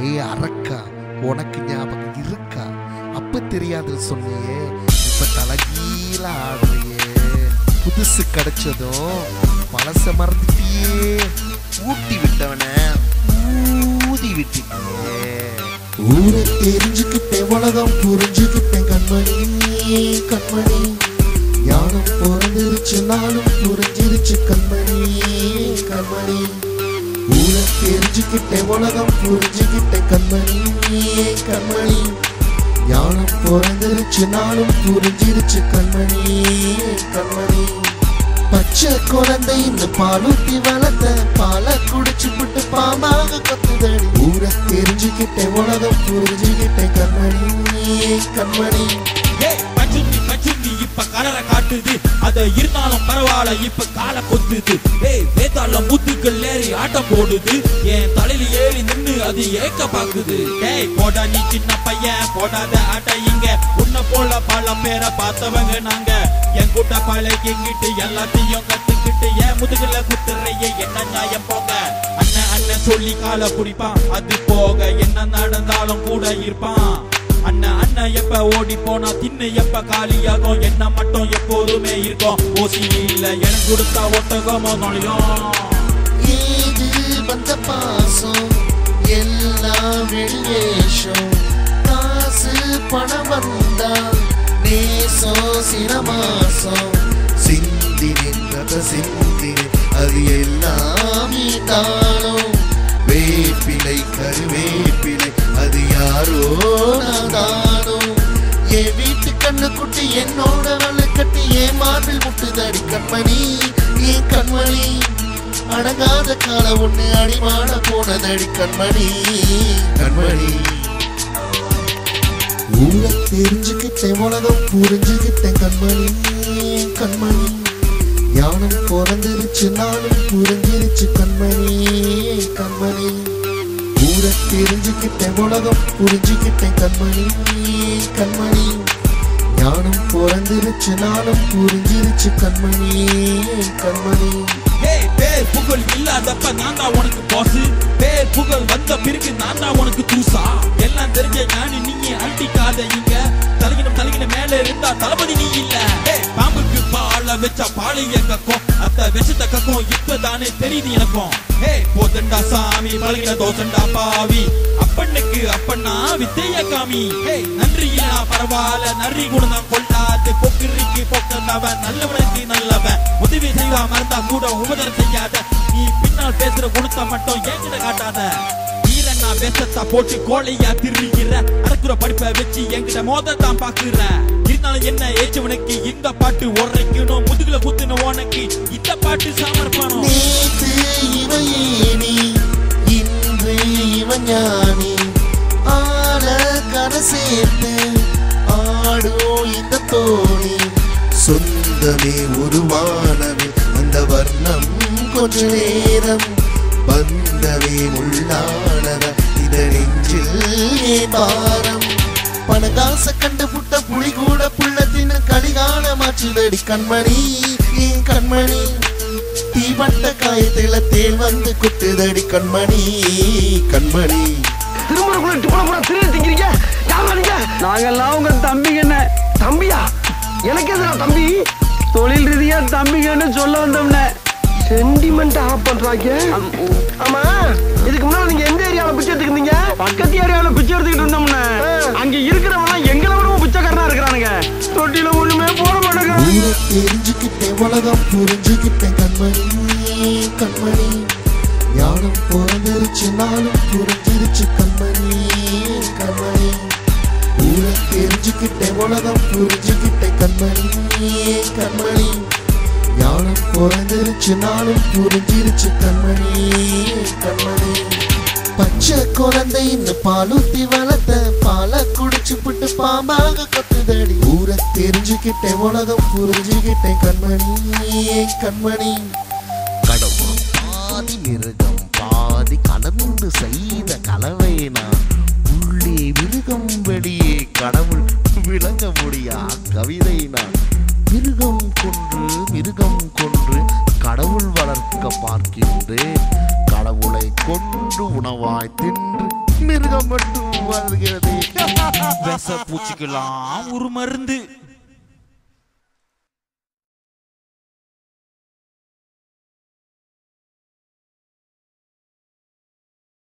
அரக்கா, உனக்கு ஞாபகம் இருக்கா? அப்ப தெரியாது சொன்னியே, இப்ப தலைகீழ ஆடுறியே. புதுசு கிடைச்சதும் பழச மறந்துட்டியே. ஊட்டி விட்டவன ஊதி விட்டியே. ஊரை தெரிஞ்சுக்கிட்டேன், உலகம் புரிஞ்சுக்கிட்டேன் கண்மணி கண்மணி. ஞானம் பிறந்துருச்சு, நானும் புரிஞ்சிருச்சு கண்மணி கண்மணி. ஊரை தெரிஞ்சுக்கிட்டேன், உலகம் புரிஞ்சுக்கிட்டேன் கண்மணி கண்மணி. ஞானம் பிறந்துருச்சு, நானும் புரிஞ்சிருச்சு கண்மணி கண்மணி. பச்சை குழந்தை இந்த பாலூட்டி வளர்த்த பாலை குடிச்சு விட்டு பாம்பாக கத்துதடி. ஊரை தெரிஞ்சுக்கிட்டேன், உலகம் புரிஞ்சுக்கிட்டேன் கண்மணி கண்மணி. இப்ப கலரை காட்டுது, அத இருந்தாலும் பரவாயில்ல, இப்ப கால கொத்துது. வேதாள முத்துக்கள் ஏறி ஆட்டம் போடுது, என் தலையில ஏறி நின்னு அது ஏக்க பாக்குது. போடா நீ சின்ன பையன், போடாத ஆட்ட இங்க. உன்ன போல பல பேரை பார்த்தவங்க நாங்க. என் கூட்ட பழகிங்கிட்டு எல்லாத்தையும் கத்துக்கிட்டு என் முதுகுல குத்துறைய என்ன நியாயம் போங்க. அண்ணன் அண்ணன் சொல்லி கால குடிப்பான், அது போக என்ன நடந்தாலும் கூட இருப்பான். அண்ணன் அண்ணன் எப்ப ஓடி போனா தின்னு எப்ப காலியாகும், என்ன மட்டும் எப்போதுமே இருக்கும். ஓசி இல்ல எனக்கு கொடுத்தா ஒட்டகமோ நொழியும். இது வந்த பாசம் எல்லாம் வெளியேஷம். காசு பணம் வந்தா நேசம் சிரமாசம். சிந்தி நின்றத சிந்தி அது எல்லாம் தானும். வேப்பிலை கருவேப்பிலை அது யாரோ நானோ. என் வீட்டு கண்ணு குட்டி என்னோட வலை கட்டி என் மார்பில் முட்டுதடி கண்மணி என் கண்மணி. அடங்காத கால ஒண்ணு அடிமான போனதடி கண்மணி கண்மணி. ஊரை தெரிஞ்சுக்கிட்டேன், உலகம் புரிஞ்சுக்கிட்டேன் கண்மணி கண்மணி. ஞானம் பிறந்துருச்சு, நானும் புரிஞ்சிருச்சு கண்மணி கண்மணி. ஊரை தெரிஞ்சுக்கிட்டேன், உலகம் புரிஞ்சுக்கிட்டேன் கண்மணி கண்மணி. ஞானம் பிறந்துருச்சு, நானும் புரிஞ்சிருச்சு கண்மணி கண்மணி. பேர் புகழ் இல்லாதப்ப நான் தான் உனக்கு பாசு, பேர் புகழ் வந்த பிறகு நான் தான் உனக்கு தூசா. எல்லாம் தெரிஞ்ச ஞானி நீங்க அண்டிக்காத இங்க. தலைகின மேல இருந்தா தளபதி நீ இல்ல. பாம்புக்கு பால வச்சா பாலைய கக்கும், அத்த விஷத்த கக்கும் இப்பதானே தெரியுது எனக்கும். போதண்டா சாமி பழகின தோசண்டா பாவி, அப்பனுக்கு அப்பண்ணா வித்தைய காமி. நன்றி இல்லா பரவாயில்ல, நன்றி கூட நான் கொள்ளாது. பொக்கிரிக்கு பொக்கந்தவன், நல்லவனுக்கு நல்லவன். உதவி செய்வா மறந்தா கூட உபதரம் செய்யாத. நீ பின்னால் பேசுற குணத்தை மட்டும் என்கிட்ட காட்டாத. ஈரண்ணா வேஷத்தா போட்டு கோழையா திருடுகிற, அடக்குற படிப்பை வச்சு என்கிட்ட மோதத்தான் பாக்குற. இருந்தாலும் என்ன ஏச்சவனுக்கு இந்த பாட்டு உரைக்கணும், முதுகுல குத்துன உனக்கு இந்த பாட்டு சமர்ப்பணம். நேத்து இவன் ஏனி, இன்று இவன் ஞானி. ஆள கரை சேர்த்து ஆடும் இந்த தோணி. சொந்தமே உருவானவே அந்த வர்ணம் கொஞ்ச நேரம். பந்தமே உள்ளானத இத நெஞ்சில் பாரம். பணகாச கண்டு புட்ட புலி கூட புள்ளத்தின கலிகாலமாச்சுதடி கண்மணி என் கண்மணி. தீபட்ட காயத்தில தேல் வந்து குத்துதடி கண்மணி கண்மணி. நாங்கெல்லாம் உங்க தம்பிங்க. தம்பியா? எனக்கு எதுனா தம்பி? தொழில் ரீதியா தம்பிங்கன்னு சொல்ல வந்தோம்ன. சென்டிமெண்ட் ஆஃப் பண்றாங்க. ஆமா, இதுக்கு முன்னாடி நீங்க எந்த ஏரியால பிச்சை எடுத்துக்கிட்டீங்க? பக்கத்து ஏரியால பிச்சை எடுத்துக்கிட்டு இருந்தோம்ன. அங்க இருக்கிறவங்க எங்களை விட பிச்சைக்காரனா இருக்கிறானுங்க. தொட்டில ஒண்ணுமே போட மாட்டாங்க. தெரிஞ்சுக்கிட்டேன், உலகம் புரிஞ்சுக்கிட்டேன் கண்மணி கண்மணி. ஞானம் பிறந்துருச்சு, நானும் புரிஞ்சிருச்சு கண்மணி கண்மணி. ஊரை தெரிஞ்சுக்கிட்டேன், உலகம் புரிஞ்சுக்கிட்டேன் கண்மணி கண்மணி. ஞானம் பிறந்துருச்சு, நானும் புரிஞ்சிருச்சு கண்மணி கண்மணி. பச்சை குழந்தை இந்த பாலூத்தி வளர்த்த பாலை குடிச்சு விட்டு பாம்பாக கத்துதடி. ஊரை தெரிஞ்சுக்கிட்டேன், உலகம் புரிஞ்சுக்கிட்டேன் கண்மணி கண்மணி. கடவுள் பாதி மிருகம் பாதி கலந்து செய்த கலவைனா. உள்ளே மிருகம் வெளியே கடவுள் விளங்க முடியா கவிதை நான். மிருகம் கொன்று கடவுள் வளர்க்க பார்க்கின்றேன். கடவுளை கொண்டு உணவாய் தின்று மிருகம் மட்டும் வாழ்கிறது. விஷ பூச்சிக்கலாம் ஒரு மருந்து.